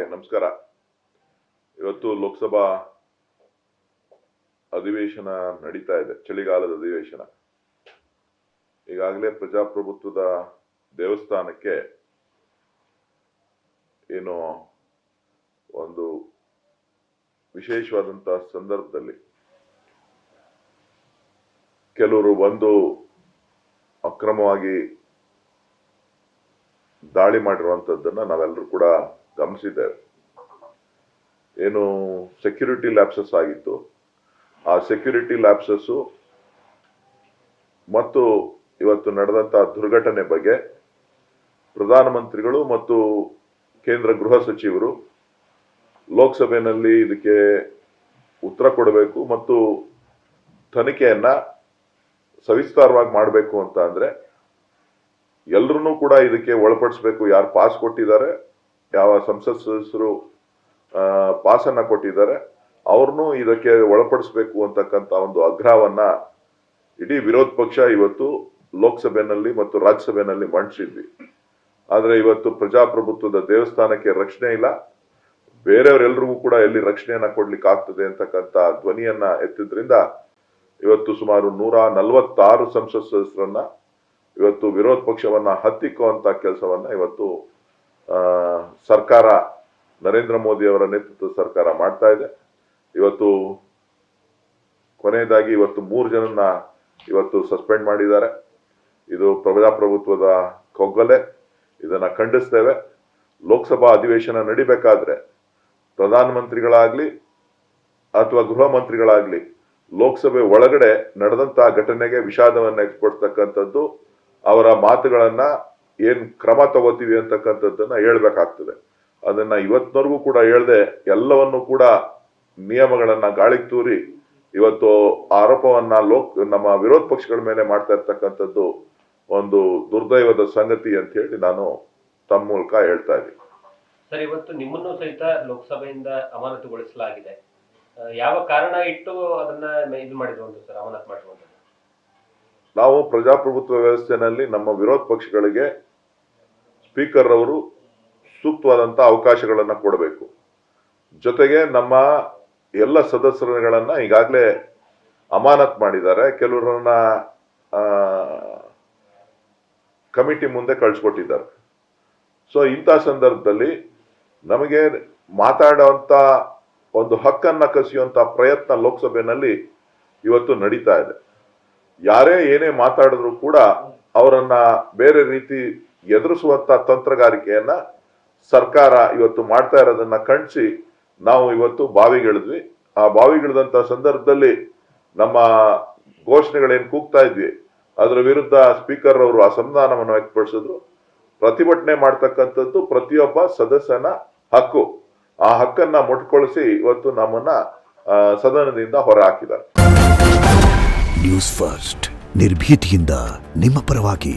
ನಮಸ್ಕಾರ. ಇವತ್ತು ಲೋಕಸಭಾ ಅಧಿವೇಶನ ನಡೀತಾ ಇದೆ, ಚಳಿಗಾಲದ ಅಧಿವೇಶನ. ಈಗಾಗಲೇ ಪ್ರಜಾಪ್ರಭುತ್ವದ ದೇವಸ್ಥಾನಕ್ಕೆ ಏನು ಒಂದು ವಿಶೇಷವಾದಂತಹ ಸಂದರ್ಭದಲ್ಲಿ ಕೆಲವರು ಬಂದು ಅಕ್ರಮವಾಗಿ ದಾಳಿ ಮಾಡಿರುವಂತದ್ದನ್ನ ನಾವೆಲ್ಲರೂ ಕೂಡ ಗಮನಿಸಿದ್ದೇವೆ. ಏನು ಸೆಕ್ಯೂರಿಟಿ ಲ್ಯಾಪ್ಸಸ್ ಆಗಿತ್ತು, ಆ ಸೆಕ್ಯೂರಿಟಿ ಲ್ಯಾಪ್ಸಸ್ ಮತ್ತು ಇವತ್ತು ನಡೆದಂತಹ ದುರ್ಘಟನೆ ಬಗ್ಗೆ ಪ್ರಧಾನಮಂತ್ರಿಗಳು ಮತ್ತು ಕೇಂದ್ರ ಗೃಹ ಸಚಿವರು ಲೋಕಸಭೆಯಲ್ಲಿ ಇದಕ್ಕೆ ಉತ್ತರ ಕೊಡಬೇಕು ಮತ್ತು ತನಿಖೆಯನ್ನ ಸವಿಸ್ತಾರವಾಗಿ ಮಾಡಬೇಕು ಅಂತ ಅಂದ್ರೆ ಎಲ್ಲರನ್ನೂ ಕೂಡ ಇದಕ್ಕೆ ಒಳಪಡಿಸಬೇಕು. ಯಾರು ಪಾಸ್ ಕೊಟ್ಟಿದ್ದಾರೆ, ಯಾವ ಸಂಸತ್ ಸದಸ್ಯರು ಪಾಸ್ ಅನ್ನ ಕೊಟ್ಟಿದ್ದಾರೆ, ಅವ್ರನ್ನೂ ಇದಕ್ಕೆ ಒಳಪಡಿಸಬೇಕು ಅಂತಕ್ಕಂಥ ಒಂದು ಆಗ್ರಹವನ್ನ ಇಡೀ ವಿರೋಧ ಪಕ್ಷ ಇವತ್ತು ಲೋಕಸಭೆಯಲ್ಲಿ ಮತ್ತು ರಾಜ್ಯಸಭೆಯಲ್ಲಿ ಮಂಡಿಸಿದ್ವಿ. ಆದ್ರೆ ಇವತ್ತು ಪ್ರಜಾಪ್ರಭುತ್ವದ ದೇವಸ್ಥಾನಕ್ಕೆ ರಕ್ಷಣೆ ಇಲ್ಲ, ಬೇರೆಯವರೆಲ್ಲರಿಗೂ ಕೂಡ ಎಲ್ಲಿ ರಕ್ಷಣೆಯನ್ನ ಕೊಡ್ಲಿಕ್ಕೆ ಆಗ್ತದೆ ಅಂತಕ್ಕಂಥ ಧ್ವನಿಯನ್ನ ಎತ್ತಿದ್ರಿಂದ ಇವತ್ತು ಸುಮಾರು 146 ಸಂಸತ್ ಸದಸ್ಯರನ್ನ ಇವತ್ತು ವಿರೋಧ ಪಕ್ಷವನ್ನ ಹತ್ತಿಕ್ಕುವಂತ ಕೆಲಸವನ್ನ ಇವತ್ತು ಸರ್ಕಾರ, ನರೇಂದ್ರ ಮೋದಿ ಅವರ ನೇತೃತ್ವದ ಸರ್ಕಾರ ಮಾಡ್ತಾ ಇದೆ. ಇವತ್ತು ಕೊನೆಯದಾಗಿ ಇವತ್ತು 3 ಜನನ್ನ ಇವತ್ತು ಸಸ್ಪೆಂಡ್ ಮಾಡಿದ್ದಾರೆ. ಇದು ಪ್ರಜಾಪ್ರಭುತ್ವದ ಕೊಗ್ಗಲೆ, ಇದನ್ನ ಖಂಡಿಸ್ತೇವೆ. ಲೋಕಸಭಾ ಅಧಿವೇಶನ ನಡಿಬೇಕಾದ್ರೆ ಪ್ರಧಾನಮಂತ್ರಿಗಳಾಗ್ಲಿ ಅಥವಾ ಗೃಹ ಮಂತ್ರಿಗಳಾಗ್ಲಿ ಲೋಕಸಭೆ ಒಳಗಡೆ ನಡೆದಂತಹ ಘಟನೆಗೆ ವಿಷಾದವನ್ನ ವ್ಯಕ್ತಪಡಿಸ್ತಕ್ಕಂಥದ್ದು, ಅವರ ಮಾತುಗಳನ್ನ ಏನ್ ಕ್ರಮ ತಗೋತೀವಿ ಅಂತಕ್ಕಂಥದ್ದನ್ನ ಹೇಳ್ಬೇಕಾಗ್ತದೆ. ಅದನ್ನ ಇವತ್ತಿನವರೆಗೂ ಕೂಡ ಹೇಳ್ದೆ ಎಲ್ಲವನ್ನು ಕೂಡ ನಿಯಮಗಳನ್ನ ಗಾಳಿಗೆ ತೂರಿ ಇವತ್ತು ಆರೋಪವನ್ನ ನಮ್ಮ ವಿರೋಧ ಪಕ್ಷಗಳ ಮೇಲೆ ಮಾಡ್ತಾ ಇರ್ತಕ್ಕಂಥದ್ದು ಒಂದು ದುರ್ದೈವದ ಸಂಗತಿ ಅಂತ ಹೇಳಿ ನಾನು ತಮ್ಮ ಮೂಲಕ ಹೇಳ್ತಾ ಇದ್ದೀನಿ. ಸರ್, ಇವತ್ತು ನಿಮ್ಮನ್ನು ಸಹಿತ ಲೋಕಸಭೆಯಿಂದ ಅಮಾನತುಗೊಳಿಸಲಾಗಿದೆ. ಯಾವ ಕಾರಣ ಇಟ್ಟು ಅದನ್ನ ಇದು ಮಾಡಿರುವಂತ ಸರ್, ಅಮಾನತು ಮಾಡಿರುವಂತ? ನಾವು ಪ್ರಜಾಪ್ರಭುತ್ವ ವ್ಯವಸ್ಥೆಯಲ್ಲಿ ನಮ್ಮ ವಿರೋಧ ಪಕ್ಷಗಳಿಗೆ ಸ್ಪೀಕರ್ ಅವರು ಸೂಕ್ತವಾದಂತ ಅವಕಾಶಗಳನ್ನ ಕೊಡಬೇಕು. ಜೊತೆಗೆ ನಮ್ಮ ಎಲ್ಲ ಸದಸ್ಯರುಗಳನ್ನ ಈಗಾಗಲೇ ಅಮಾನತ್ ಮಾಡಿದ್ದಾರೆ, ಕೆಲವರನ್ನ ಕಮಿಟಿ ಮುಂದೆ ಕಳಿಸ್ಕೊಟ್ಟಿದ್ದಾರೆ. ಸೊ ಇಂಥ ಸಂದರ್ಭದಲ್ಲಿ ನಮಗೆ ಮಾತಾಡುವಂತ ಒಂದು ಹಕ್ಕನ್ನ ಕಸಿಯುವಂತ ಪ್ರಯತ್ನ ಲೋಕಸಭೆಯಲ್ಲಿ ಇವತ್ತು ನಡೀತಾ ಇದೆ. ಯಾರೇ ಏನೇ ಮಾತಾಡಿದ್ರು ಕೂಡ ಅವರನ್ನ ಬೇರೆ ರೀತಿ ಎದುರಿಸುವಂತ ತಂತ್ರಗಾರಿಕೆಯನ್ನ ಸರ್ಕಾರ ಇವತ್ತು ಮಾಡ್ತಾ ಇರೋದನ್ನ ಖಂಡಿಸಿ ನಾವು ಇವತ್ತು ಬಾವಿಗಿಳಿದ್ವಿ. ಆ ಬಾವಿಗಿಳಿದಂತ ಸಂದರ್ಭದಲ್ಲಿ ನಮ್ಮ ಘೋಷಣೆಗಳೇನು ಕೂಗ್ತಾ ಇದ್ವಿ ಅದರ ವಿರುದ್ಧ ಸ್ಪೀಕರ್ ಅವರು ಅಸಮಾಧಾನವನ್ನು ವ್ಯಕ್ತಪಡಿಸಿದ್ರು. ಪ್ರತಿಭಟನೆ ಮಾಡ್ತಕ್ಕಂಥದ್ದು ಪ್ರತಿಯೊಬ್ಬ ಸದಸ್ಯನ ಹಕ್ಕು. ಆ ಹಕ್ಕನ್ನ ಮೊಟಕುಗೊಳಿಸಿ ಇವತ್ತು ನಮ್ಮನ್ನ ಸದನದಿಂದ ಹೊರ ಹಾಕಿದ್ದಾರೆ. ನ್ಯೂಸ್ ಫಸ್ಟ್, ನಿರ್ಭೀತಿಯಿಂದ ನಿಮ್ಮ ಪರವಾಗಿ.